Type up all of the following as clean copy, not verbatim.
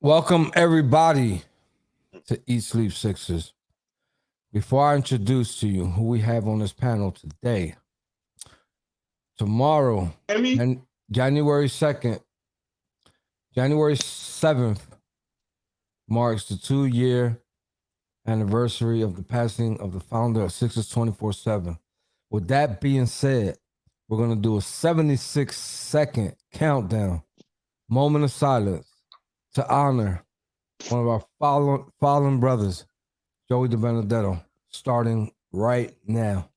Welcome, everybody, to Eat Sleep Sixers. Before I introduce to you who we have on this panel today, tomorrow, and January 2nd, January 7th, marks the 2-year anniversary of the passing of the founder of Sixers 24/7. With that being said, we're going to do a 76-second countdown, moment of silence, to honor one of our fallen brothers, Joey DiBenedetto, starting right now.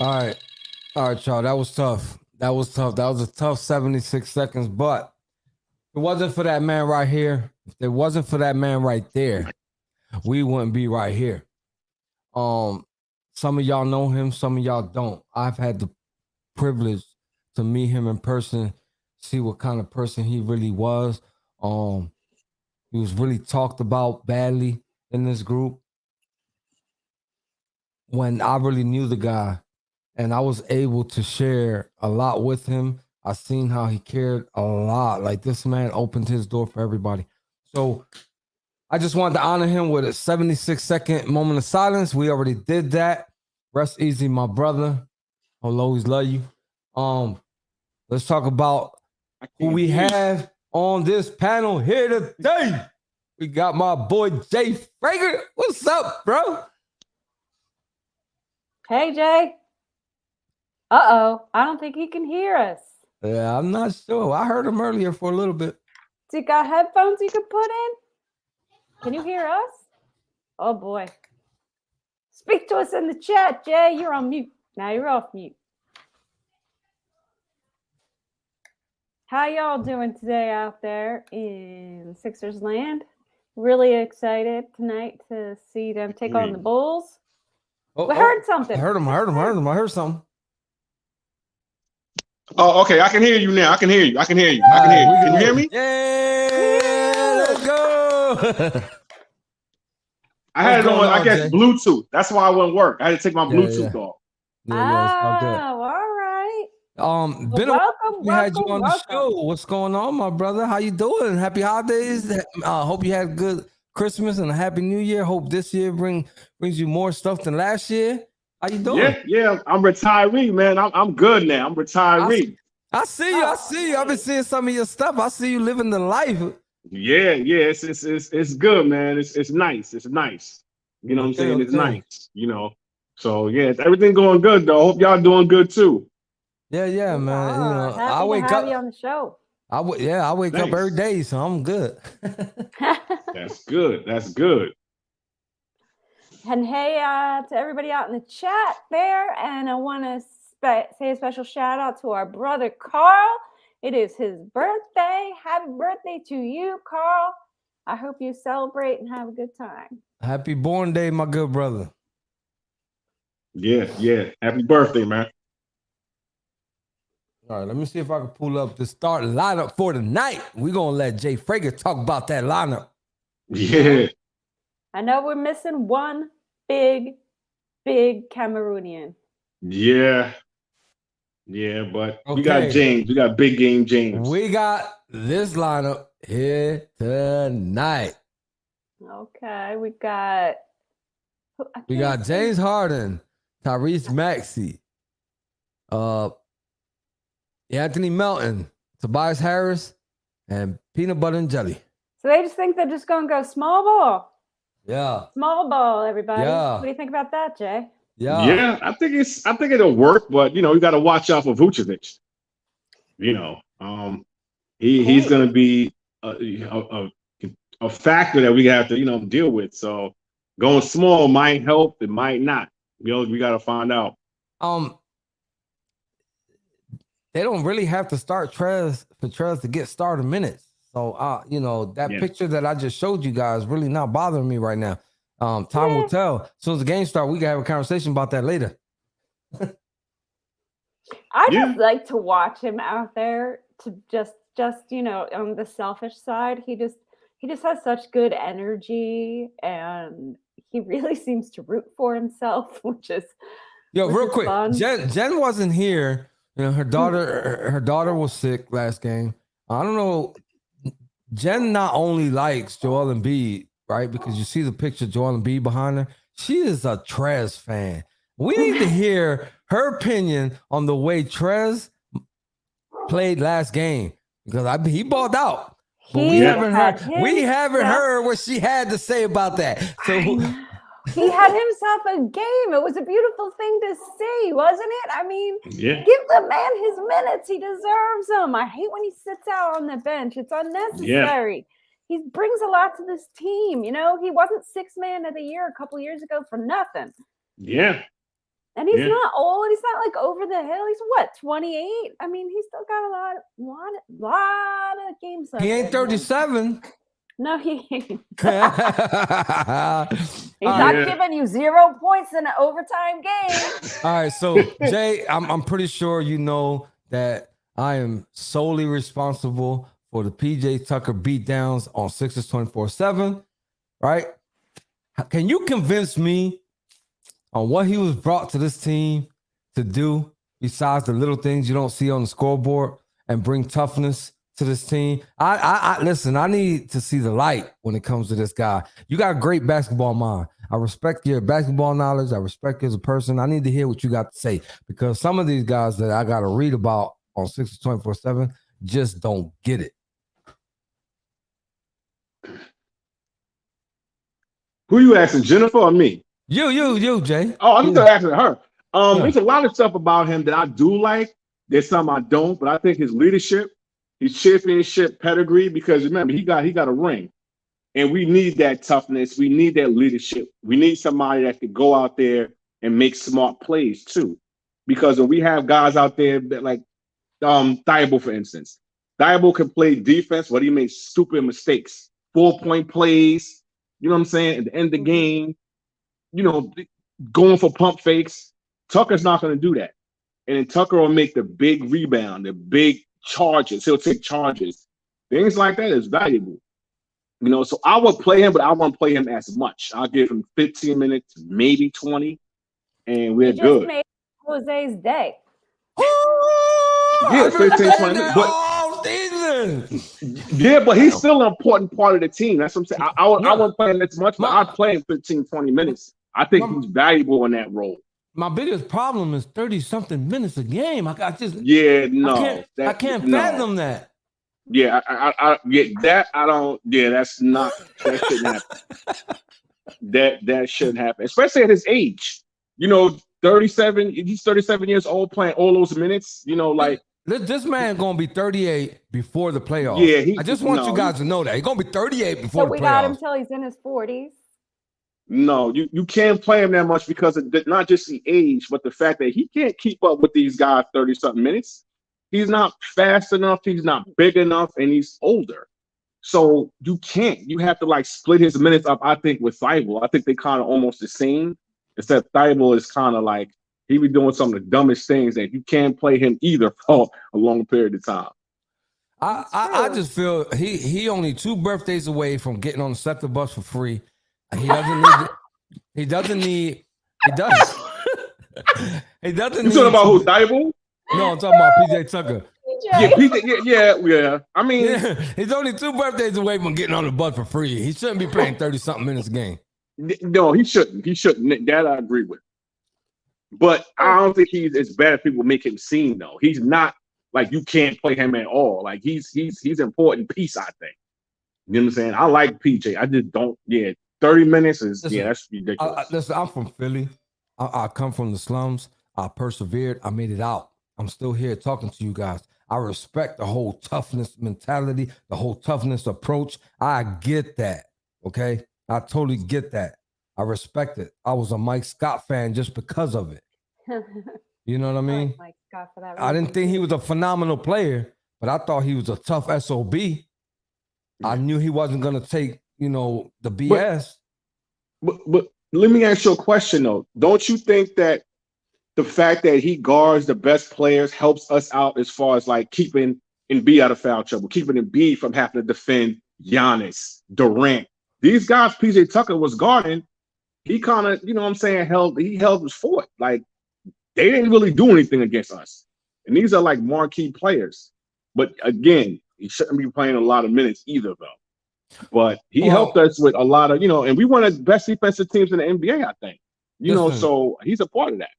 All right, y'all. That was tough. That was a tough 76 seconds. But if it wasn't for that man right here, if it wasn't for that man right there, we wouldn't be right here. Some of y'all know him, some of y'all don't. I've had the privilege to meet him in person, see what kind of person he really was. He was really talked about badly in this group. When I really knew the guy and I was able to share a lot with him, I seen how he cared a lot. Like this man opened his door for everybody. So I just wanted to honor him with a 76-second moment of silence. We already did that. Rest easy, my brother. I'll always love you. Let's talk about who we have on this panel here today. We got my boy Jay Frager. What's up, bro? Hey, Jay. Uh-oh. I don't think he can hear us. Yeah, I'm not sure. I heard him earlier for a little bit. Do you got headphones you could put in? Can you hear us? Oh, boy. Speak to us in the chat, Jay. You're on mute. Now you're off mute. How y'all doing today out there in Sixers land? Really excited tonight to see them take on the Bulls. We heard something. I heard him. I heard something. Oh, okay. I can hear you now. I can hear you. Can you hear me? Yeah, let's go. I had it on, I guess, Jay? Bluetooth. That's why it wouldn't work. I had to take my Bluetooth off. Yeah, it's all good. All right. Welcome. We had you on the show. What's going on, my brother? How you doing? Happy holidays. Hope you had a good Christmas and a happy New Year. Hope this year brings you more stuff than last year. How you doing? Yeah. I'm retiree, man. I'm good now. I'm retiree. I see you. I've been seeing some of your stuff. I see you living the life. Yeah. It's good, man. It's nice. It's nice. You know what I'm saying? It's nice. You know. So yeah, everything going good though. Hope y'all doing good too. Yeah, man. You know, I wake up. You on the show. I wake up every day, so I'm good. That's good. And hey, to everybody out in the chat there, and I want to say a special shout out to our brother Carl. It is his birthday. Happy birthday to you, Carl. I hope you celebrate and have a good time. Happy born day, my good brother. Yeah. Happy birthday, man. All right, let me see if I can pull up the starting lineup for tonight. We're going to let Jay Frager talk about that lineup. Yeah. I know we're missing one big Cameroonian. Yeah, but we got James. We got big game James. We got this lineup here tonight. Okay, we got James Harden, Tyrese Maxey, Anthony Melton, Tobias Harris, and Peanut Butter and Jelly. So they just think they're just going to go small ball. Yeah. Small ball, everybody. Yeah. What do you think about that, Jay? Yeah. I think it'll work, but you know, you got to watch out for Vucevic. You know, he's going to be a factor that we have to, deal with. So going small might help, it might not. We got to find out. They don't really have to start Trez to get started minutes. So, that picture that I just showed you guys really not bothering me right now. Time will tell. As soon as the game starts, we can have a conversation about that later. I just like to watch him out there to just on the selfish side. He just has such good energy, and he really seems to root for himself, which is real quick. Fun. Jen wasn't here. Her daughter was sick last game. I don't know. Jen not only likes Joel Embiid, right? Because you see the picture of Joel Embiid behind her. She is a Trez fan. We need to hear her opinion on the way Trez played last game, because he balled out. But we haven't heard what she had to say about that. So he had himself a game. It was a beautiful thing to see, wasn't it? I mean, give the man his minutes. He deserves them. I hate when he sits out on the bench. It's unnecessary. Yeah. He brings a lot to this team. He wasn't 6th man of the year a couple years ago for nothing. Yeah. And he's Yeah. not old. He's not like over the hill. He's what, 28? I mean, he's still got a lot of games left. He ain't in him. 37. No, he ain't. He's All not Yeah. giving you 0 points in an overtime game. right, so Jay, I'm pretty sure you know that I am solely responsible for the PJ Tucker beatdowns on Sixers 24/7, right? Can you convince me on what he was brought to this team to do besides the little things you don't see on the scoreboard and bring toughness to this team? I listen, I need to see the light when it comes to this guy. You got a great basketball mind. I respect your basketball knowledge. I respect you as a person. I need to hear what you got to say because some of these guys that I got to read about on 6 24/7 just don't get it. Who you asking, Jennifer or me? You, Jay. Oh, I'm just asking her. Yeah. There's a lot of stuff about him that I do like. There's some I don't, but I think his leadership, his championship pedigree, because remember, he got a ring. And we need that toughness. We need that leadership. We need somebody that can go out there and make smart plays too. Because when we have guys out there that like Thibault, for instance, Thibault can play defense, but he makes stupid mistakes, 4-point plays. You know what I'm saying? At the end of the game, going for pump fakes. Tucker's not going to do that. And then Tucker will make the big rebound, the big charges. He'll take charges. Things like that is valuable. So I would play him, but I won't play him as much. I'll give him 15 minutes, maybe 20, and we're You just good. made Jose's day. Yeah, 15, 20 minutes. But he's still an important part of the team. That's what I'm saying. I won't play him as much, but I'd play him 15, 20 minutes. I think he's valuable in that role. My biggest problem is 30-something minutes a game. I can't fathom that. Yeah, I get that. I don't. Yeah, that shouldn't happen. that shouldn't happen, especially at his age. 37. He's 37 years old, playing all those minutes. This man gonna be 38 before the playoffs. Yeah, I just want you guys to know that he's gonna be 38 before So the we playoffs. got him till he's in his 40s. No, you can't play him that much because of not just the age, but the fact that he can't keep up with these guys 30-something minutes. He's not fast enough. He's not big enough, and he's older. So you can't. You have to split his minutes up. I think with Thibault, I think they kind of almost the same. Except Thibault is kind of he be doing some of the dumbest things that you can't play him either for a long period of time. I just feel he only 2 birthdays away from getting on the sector bus for free. He doesn't need. You talking about who, Thibault? No, I'm talking about PJ Tucker. Yeah, PJ, yeah. I mean, he's only 2 birthdays away from getting on the bus for free. He shouldn't be playing 30-something minutes a game. No, he shouldn't. He shouldn't. That I agree with. But I don't think he's as bad as people make him seem, though. He's not you can't play him at all. He's an important piece, I think. You know what I'm saying? I like PJ. I just don't. Yeah, 30 minutes is that's ridiculous. Listen, I'm from Philly. I come from the slums. I persevered. I made it out. I'm still here talking to you guys. I respect the whole toughness mentality, the whole toughness approach. I get that. Okay. I totally get that. I respect it. I was a Mike Scott fan just because of it. You know what I mean? like Mike Scott for that I didn't think he was a phenomenal player, but I thought he was a tough SOB. I knew he wasn't going to take, the BS. But let me ask you a question, though. Don't you think that the fact that he guards the best players helps us out as far as keeping Embiid out of foul trouble, keeping Embiid from having to defend Giannis, Durant? These guys, PJ Tucker was guarding. He kind of, held his fort. They didn't really do anything against us. And these are marquee players. But again, he shouldn't be playing a lot of minutes either, though. But he helped us with a lot of, and we one of the best defensive teams in the NBA, I think. So he's a part of that.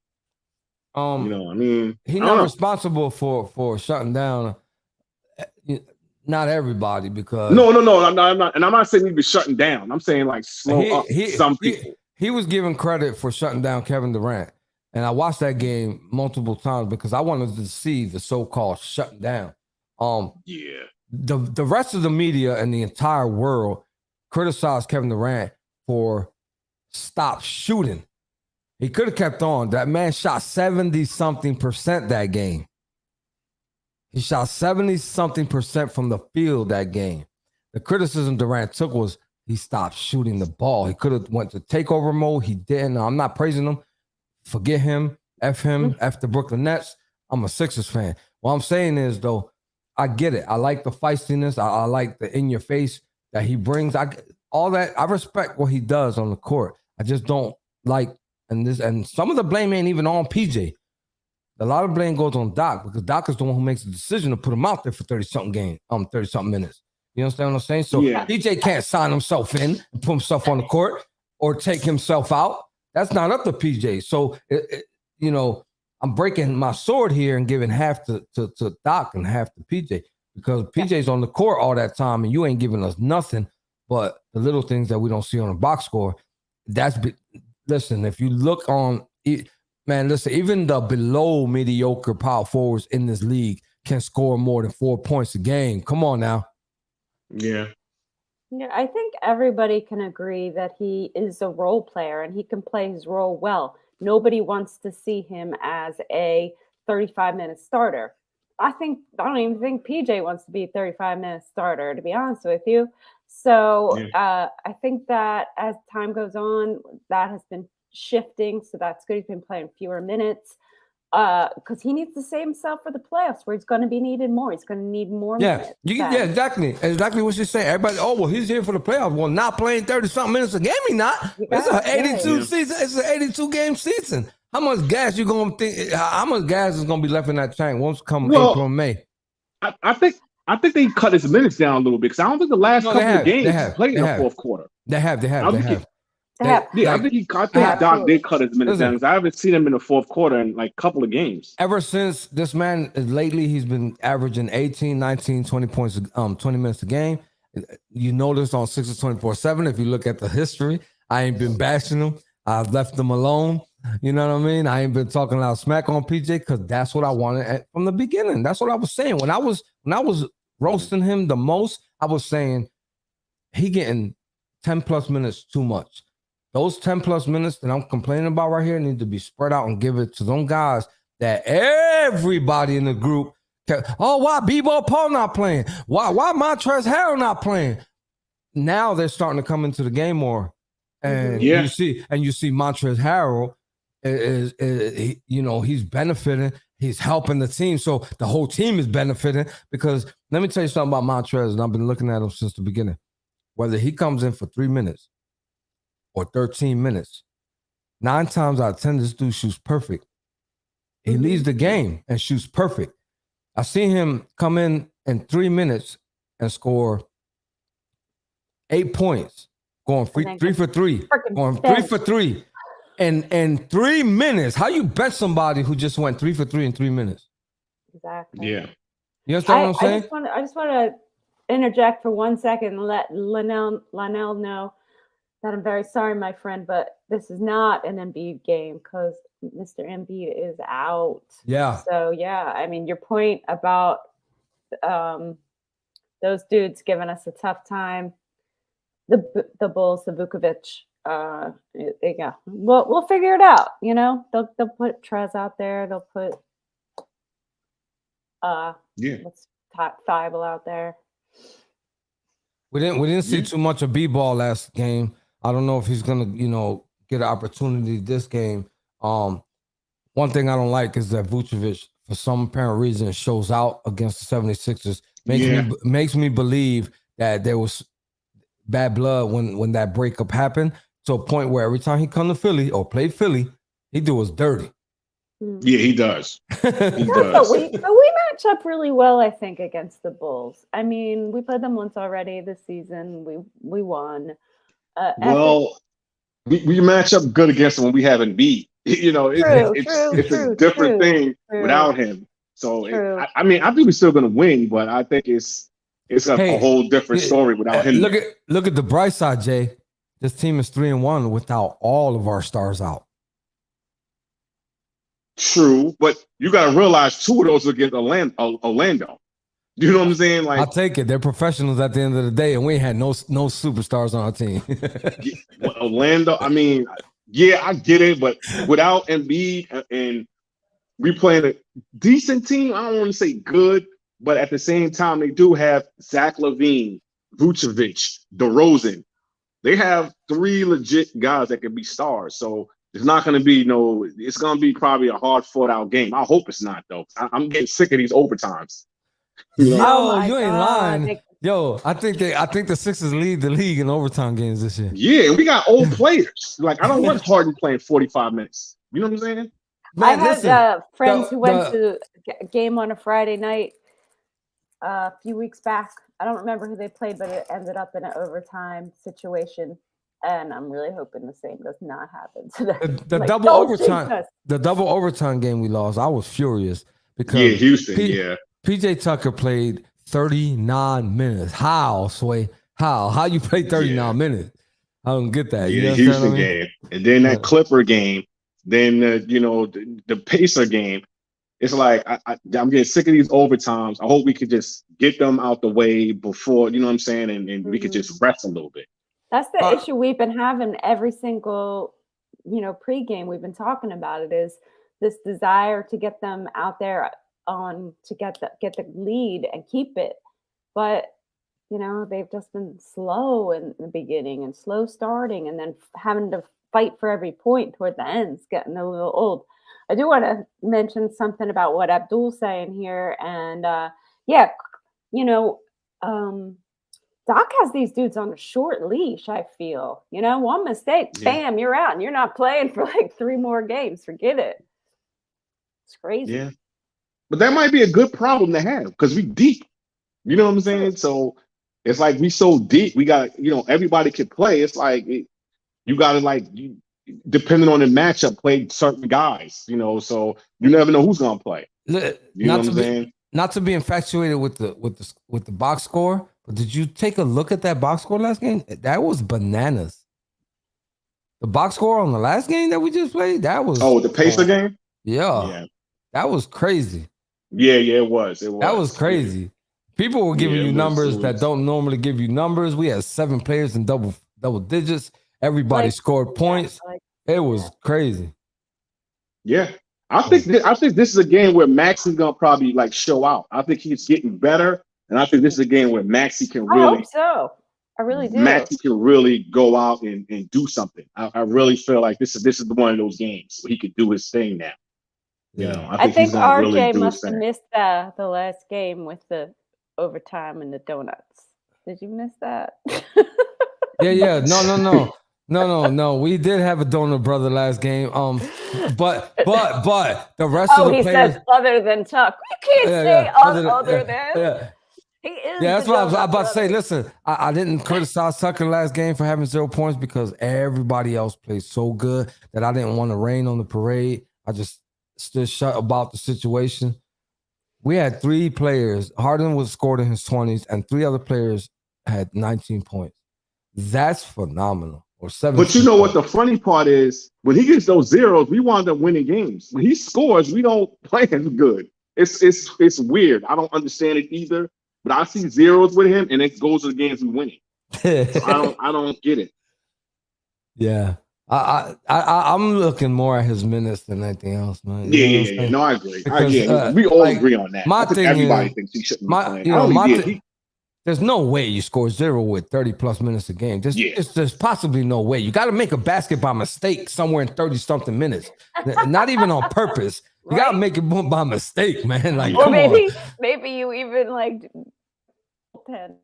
He's not responsible for shutting down not everybody because no, I'm not, and I'm not saying he was shutting down. I'm saying slow up some people. He was given credit for shutting down Kevin Durant, and I watched that game multiple times because I wanted to see the so-called shutting down. The rest of the media and the entire world criticized Kevin Durant for stop shooting. He could have kept on. That man shot 70-something% that game. He shot 70-something% from the field that game. The criticism Durant took was he stopped shooting the ball. He could have went to takeover mode. He didn't. I'm not praising him. Forget him. F him. F the Brooklyn Nets. I'm a Sixers fan. What I'm saying is, though, I get it. I like the feistiness. I like the in-your-face that he brings. All that. I respect what he does on the court. I just don't like, and some of the blame ain't even on PJ. A lot of blame goes on Doc because Doc is the one who makes the decision to put him out there for 30-something minutes. You understand what I'm saying? So Yeah. PJ can't sign himself in and put himself on the court or take himself out. That's not up to PJ. So, I'm breaking my sword here and giving half to Doc and half to PJ because PJ's on the court all that time and you ain't giving us nothing but the little things that we don't see on the box score. Listen, if you look on it, man, listen, even the below mediocre power forwards in this league can score more than 4 points a game. Come on now. Yeah. Yeah, I think everybody can agree that he is a role player and he can play his role well. Nobody wants to see him as a 35-minute starter. I don't even think PJ wants to be a 35-minute starter, to be honest with you. So I think that as time goes on, that has been shifting. So that's good. He's been playing fewer minutes because he needs to save himself for the playoffs where he's going to be needed more. He's going to need more minutes. Exactly. Exactly what you're saying. Everybody, well, he's here for the playoffs. Well, not playing 30-something minutes a game, he not. It's an 82 season. It's an 82 game season. How much gas you gonna think? How much gas is gonna be left in that tank once come April and May? I think they cut his minutes down a little bit because I don't think the last couple of games he played in the fourth quarter. They have. I think Doc did cut his minutes down because I haven't seen him in the fourth quarter in like a couple of games. Ever since this man lately, he's been averaging 18, 19, 20 points, 20 minutes a game. You notice on 6 24/7. If you look at the history, I ain't been bashing him. I've left him alone. You know what I mean? I ain't been talking loud smack on PJ because that's what I wanted from the beginning. That's what I was saying. When I was roasting him the most, I was saying he getting 10 plus minutes too much. Those 10 plus minutes that I'm complaining about right here need to be spread out and give it to them guys that everybody in the group why B-Ball Paul not playing? Why Montrezl Harrell not playing? Now they're starting to come into the game more. And you see Montrezl Harrell is he's benefiting. He's helping the team. So the whole team is benefiting because let me tell you something about Montrezl, and I've been looking at him since the beginning. Whether he comes in for 3 minutes or 13 minutes, 9 times out of 10, this dude shoots perfect. He leaves the game and shoots perfect. I seen him come in 3 minutes and score 8 points, going 3 for 3, going 3 for 3. And 3 minutes. How you bet somebody who just went 3 for 3 in 3 minutes? Exactly. Yeah. You understand what I'm saying? I just want to interject for 1 second and let Lionel know that I'm very sorry, my friend, but this is not an Embiid game because Mr. Embiid is out. Yeah. So, I mean, your point about those dudes giving us a tough time, the Bulls, the Vukovic, we'll figure it out. They'll put Trez out there. They'll put what's top Thibault out there. We didn't see too much of B-Ball last game. I don't know if he's gonna get an opportunity this game. One thing I don't like is that Vucevic, for some apparent reason, shows out against the 76ers. Makes me believe that there was bad blood when that breakup happened, to a point where every time he come to Philly or play Philly, he do us dirty. Yeah, he does. He does. But we match up really well, I think, against the Bulls. I mean, we played them once already this season. We won. We match up good against them when we haven't beat. It's a different thing without him. So I think we're still going to win, but I think it's a whole different story without him. Look at the bright side, Jay. This team is 3-1 without all of our stars out. True, but you got to realize 2 of those against Orlando. You know what I'm saying? Like, I'll take it. They're professionals at the end of the day, and we ain't had no superstars on our team. Orlando. I mean, Yeah, I get it, but without Embiid and we playing a decent team, I don't want to say good, but at the same time, they do have Zach LaVine, Vucevic, DeRozan. They have three legit guys that can be stars. So it's not going to be it's going to be probably a hard fought out game. I hope it's not, though. I'm getting sick of these overtimes. Yo, Oh my you ain't God, lying. Yo, I think the Sixers lead the league in overtime games this year. Yeah, and we got old players. Like, I don't want Harden playing 45 minutes. You know what I'm saying? I Man, had listen, friends who went to a game on a Friday night a few weeks back. I don't remember who they played, but it ended up in an overtime situation. And I'm really hoping the same does not happen today. the Like, double don't jinx overtime, us. the double overtime game we lost. I was furious because Yeah, Houston, PJ Tucker played 39 minutes. How, Sway? How you play 39 minutes? I don't get that. Yeah, You know Houston what I mean? game. And then that Clipper game, then the Pacer game. It's like I'm getting sick of these overtimes. I hope we could just get them out the way before, you know what I'm saying, and we could just rest a little bit. That's the issue we've been having every single, pregame. We've been talking about it, is this desire to get them out there to get the lead and keep it. But, they've just been slow in the beginning and slow starting, and then having to fight for every point toward the end. It's getting a little old. I do want to mention something about what Abdul's saying here. And Doc has these dudes on a short leash, I feel. One mistake, bam, you're out. And you're not playing for like 3 more games. Forget it. It's crazy. Yeah. But that might be a good problem to have because we deep. You know what I'm saying? So it's like we so deep. We got, everybody can play. It's like you got to depending on the matchup, play certain guys, so you never know who's going to play. You know what I'm saying? Not to be infatuated with the box score, but did you take a look at that box score last game? That was bananas. The box score on the last game that we just played, that was the Pacer game? Yeah. That was crazy. Yeah, it was. That was crazy. Yeah. People were giving you numbers that don't normally give you numbers. We had 7 players in double digits. Everybody scored points. It was crazy. Yeah. I think this is a game where Maxey's gonna probably show out. I think he's getting better, and I think this is a game where Maxey can really. I hope so. I really do. Maxey can really go out and do something. I really feel like this is one of those games where he could do his thing now. I think RJ really must have missed the last game with the overtime and the donuts. Did you miss that? Yeah. No. We did have a donut brother last game. But the rest of the players. He says other than Tuck. We can't say other than. Yeah. He is. Yeah, that's what I was about to say. Listen, I didn't criticize Tucker last game for having 0 points because everybody else played so good that I didn't want to rain on the parade. I just stood shut about the situation. We had 3 players. Harden was scored in his 20s, and 3 other players had 19 points. That's phenomenal. Or 7. But you know what the funny part is? When he gets those zeros, we wind up winning games. When he scores, we don't play as good. It's weird. I don't understand it either. But I see zeros with him, and it goes to the games we winning. So I don't get it. Yeah. I'm looking more at his minutes than anything else, man. Yeah. No, I agree. We all agree on that. My thing everybody thinks he shouldn't be playing. There's no way you score 0 with 30 plus minutes a game. There's possibly no way. You got to make a basket by mistake somewhere in 30 something minutes. Not even on purpose. You got to make it by mistake, man. Or maybe you even 10.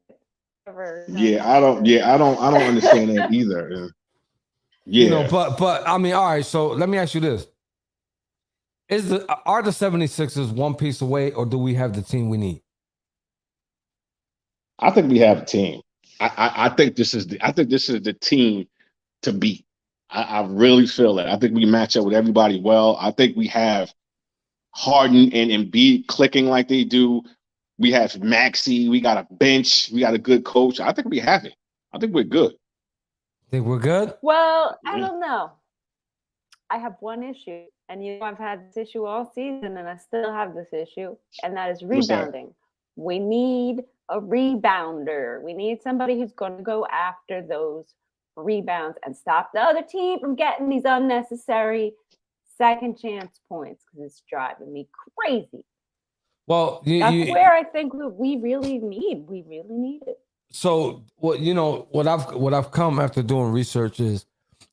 I don't understand that either. Yeah. But I mean, all right, so let me ask you this. Are the 76ers one piece away, or do we have the team we need? I think we have a team. I think this is the team to beat. I really feel that. I think we match up with everybody well. I think we have Harden and Embiid clicking like they do. We have Maxey. We got a bench. We got a good coach. I think we have it. I think we're good. Think we're good? Well, I don't know. I have one issue, and I've had this issue all season, and I still have this issue, and that is rebounding. We need a rebounder. We need somebody who's going to go after those rebounds and stop the other team from getting these unnecessary second chance points because it's driving me crazy. Well, That's where I think we really need it. So what I've come after doing research is,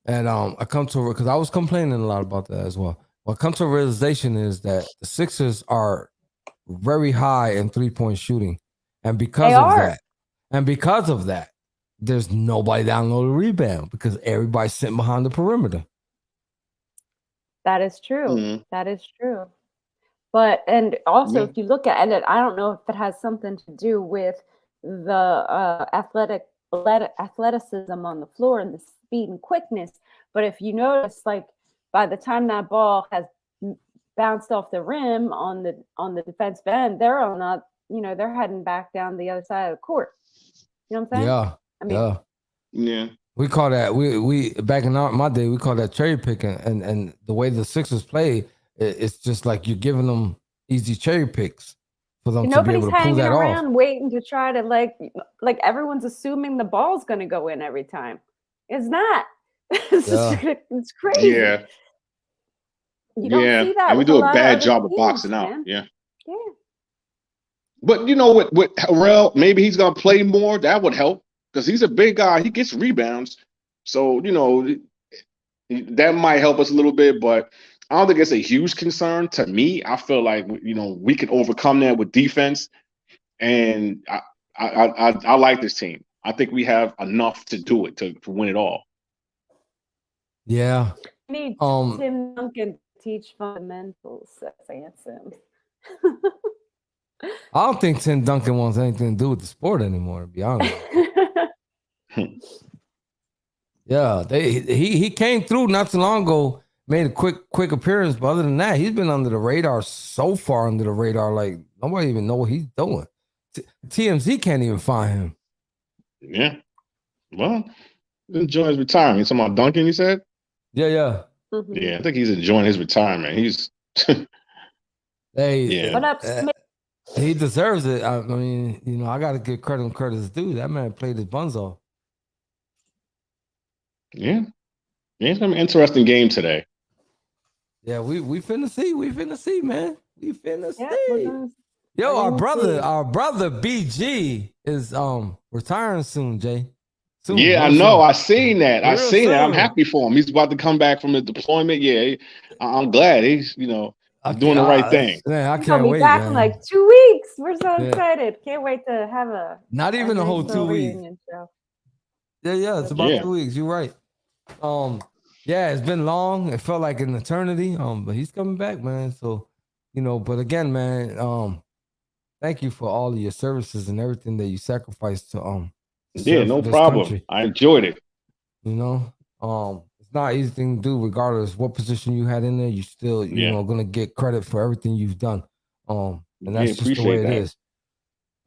and I come to, because I was complaining a lot about that as well. What I come to a realization is that the Sixers are very high in 3-point shooting, and because of that, there's nobody down low to rebound because everybody's sitting behind the perimeter. That is true. Mhm. That is true. But and also, if you look at it, I don't know if it has something to do with the athleticism on the floor and the speed and quickness. But if you notice, like by the time that ball has bounced off the rim on the defensive end, they're on that, they're heading back down the other side of the court. You know what I'm saying? Yeah. I mean, Yeah. We call that we back in my day, we call that cherry picking, and the way the Sixers play, it's just like you're giving them easy cherry picks for them to be able to pull that off. Nobody's hanging around waiting to try to like everyone's assuming the ball's going to go in every time. It's not. It's crazy. Yeah. You don't see that. And we with do a lot bad of job other of boxing teams, out. man. Yeah. Yeah. But you know what? With Harrell, maybe he's gonna play more. That would help because he's a big guy. He gets rebounds, so that might help us a little bit. But I don't think it's a huge concern to me. I feel like we can overcome that with defense, and I like this team. I think we have enough to do it to win it all. Yeah. We need Tim Duncan to teach fundamentals. That's Anson. I don't think Tim Duncan wants anything to do with the sport anymore, to be honest. Yeah, he came through not too long ago, made a quick appearance, but other than that, he's been under the radar, so far under the radar, like nobody even know what he's doing. TMZ can't even find him. Yeah. Well, enjoy his retirement. You talking about Duncan, you said? Yeah. Mm-hmm. Yeah, I think he's enjoying his retirement. He's hey, what up, Smith? He deserves it. I mean, I got to give credit when credit's due. That man played his buns off. Yeah, it's gonna be an interesting game today. Yeah, we finna see. We finna see, man. We finna see. Yo, we're our gonna brother BG is retiring soon, Jay. Soon, Yeah, I real know. soon. I seen that. I Real seen it. I'm soon. happy for him. He's about to come back from his deployment. Yeah, I'm glad he's doing the right thing. Man, I He'll can't be wait, back man. in like 2 weeks. We're so excited. Can't wait to have Not even a whole nice 2 little weeks. reunion show. Yeah, it's about Yeah. 2 weeks. You're right. Yeah, it's been long. It felt like an eternity. But he's coming back, man. So, but again, man, thank you for all of your services and everything that you sacrificed to Yeah, serve no this problem. country. I enjoyed it. It's not an easy thing to do, regardless what position you had in there. You still, gonna get credit for everything you've done. And that's just the way it is.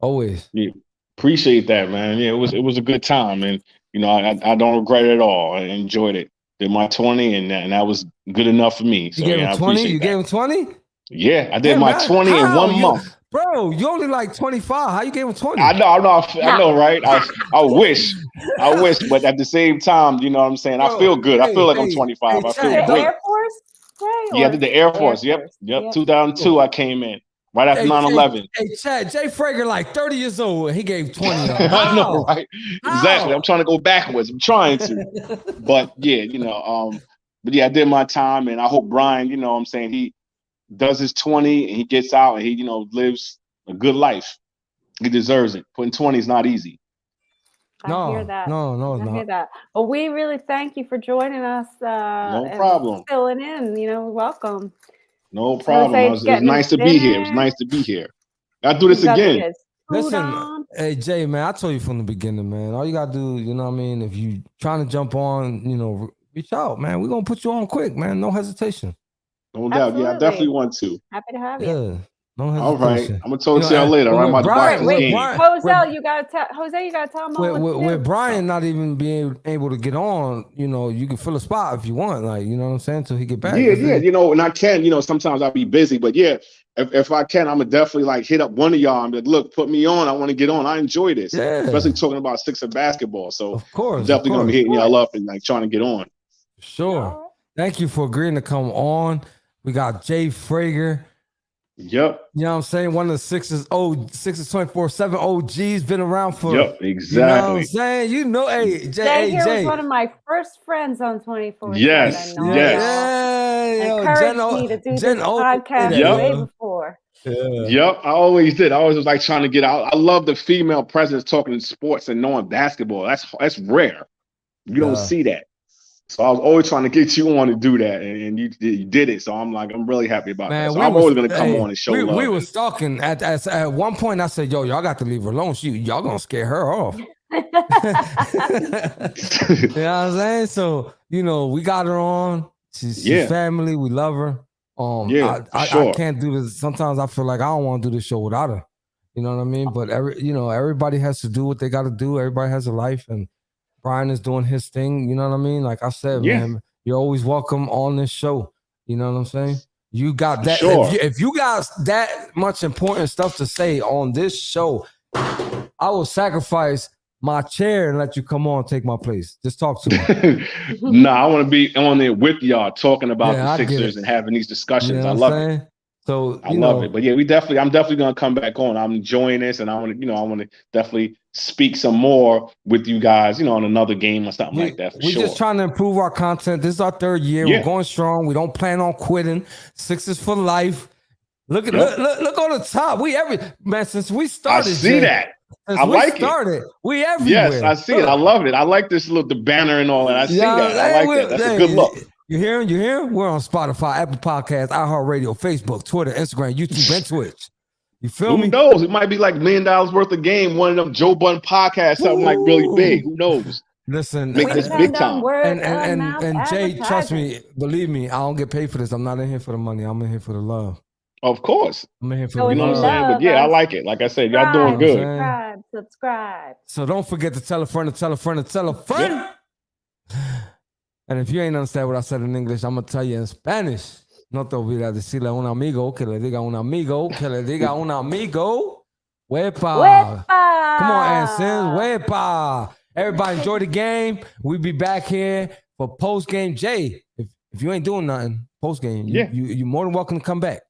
Always. Yeah, appreciate that, man. Yeah, it was a good time, and I don't regret it at all. I enjoyed it. Did my 20, and that was good enough for me. So You gave yeah, him I 20? appreciate You that. gave him 20? Yeah, I did Hey, my man, 20 in how? 1 month. Bro, you only like 25. How you gave him 20? I know, right? I wish, but at the same time, you know what I'm saying? I feel good. I feel like I'm 25. I feel Chad, great. Air Force? Yeah, I did the Air Force. Yep. 2002, I came in right after 9/11. Hey, Chad, Jay Frager, like 30 years old, and he gave 20. I know, right? Exactly. I'm trying to go backwards. I'm trying to, but yeah, but yeah, I did my time, and I hope Brian, what I'm saying, he does his 20 and he gets out and he, lives a good life. He deserves it. Putting 20 is not easy. I hear that. No, I hear that. Well, we really thank you for joining us. No and problem. Filling in, welcome. No problem. It was nice to be here. It was nice to be here. I'll do this again. Listen, hey, Jay, man, I told you from the beginning, man. All you got to do, if you trying to jump on, reach out, man. We're going to put you on quick, man. No hesitation. No doubt. Yeah, I definitely want to. Happy to have you. Yeah. No All right. hesitation. I'm gonna talk to You know, y'all later. and I'm with about to watch Brian- this with game. Brian- Jose, you gotta tell him with, what to with do. Brian not even being able to get on, you know, you can fill a spot if you want, like, you know what I'm saying, till he get back. Yeah, yeah. You know, and I can, you know, sometimes I'll be busy, but yeah, if I can, I'm gonna definitely like hit up one of y'all and be like, look, put me on. I want to get on. I enjoy this. Yeah. Especially talking about Sixer basketball. So Of course, I'm definitely gonna be of hitting y'all up and like trying to get on. Sure. Thank you for agreeing to come on. We got Jay Frager. Yep. You know what I'm saying? One of the Sixers 24/7 OGs, been around for. Yep. You know what I'm Exactly. saying? You know, hey, Jay here Jay. was one of my first friends on 24/7. Yes, All yes. y'all yo, encouraged me to do Jen this O- podcast Yep. way before. Yeah. Yep, I always did. I always was like trying to get out. I love the female presence talking sports and knowing basketball. That's rare. You don't Yeah. see that. So I was always trying to get you on to do that, and you did it. So I'm really happy about that. So I'm always gonna come on and show love. We were stalking at one point. I said, "Yo, y'all got to leave her alone. Y'all gonna scare her off." You know what I'm saying? So you know, we got her on. She's family. We love her. I can't do this. Sometimes I feel like I don't want to do this show without her. You know what I mean? But everybody has to do what they got to do. Everybody has a life, and Brian is doing his thing. You know what I mean? Like I said, man, you're always welcome on this show. You know what I'm saying? You got that. Sure. If you got that much important stuff to say on this show, I will sacrifice my chair and let you come on and take my place. Just talk to me. No, I want to be on there with y'all talking about Yeah, the I get Sixers it. and having these discussions. You know I what love I'm it. saying? So I love it. But yeah, I'm definitely gonna come back on. I'm enjoying this, and I want to definitely speak some more with you guys, on another game or something like that. We're just trying to improve our content. This is our third year. Yeah. We're going strong. We don't plan on quitting. Sixers for life. Look at look on the top. Since we started. I see that. Since I we like started, we everywhere. Yes, I see it. I love it. I like this the banner and all that. I see that. I like that. That's a good look. You hear? We're on Spotify, Apple Podcasts, iHeartRadio, Facebook, Twitter, Instagram, YouTube, and Twitch. You feel me? Who knows? It might be like $1 million worth of game. One of them Joe Budden podcasts, something like really big. Who knows? Listen, Make this big time. And Jay, trust me, believe me, I don't get paid for this. I'm not in here for the money. I'm in here for the love. Of course. I'm in here for So the You know what I'm love. saying? But yeah, I like it. Like I said, y'all doing good. Subscribe. So don't forget to tell a friend to tell a friend to tell a friend. Yeah. And if you ain't understand what I said in English, I'm gonna tell you in Spanish. No te olvides decirle a un amigo que le diga a un amigo que le diga a un amigo. Wepa. Come on, Anson. Wepa. Everybody enjoy the game. We'll be back here for post game. Jay, if you ain't doing nothing post game, you're more than welcome to come back.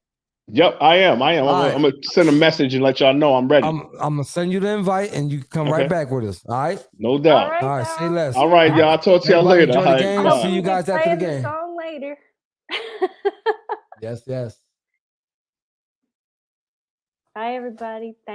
Yep, I am. I'm gonna send a message and let y'all know I'm ready. I'm gonna send you the invite and you can come right back with us. All right. No doubt. All right. Say less. All right, y'all. I'll talk to y'all Everybody later. enjoy the All right, game. bye. See you guys after the game. Song later. Yes. Bye, everybody. Thank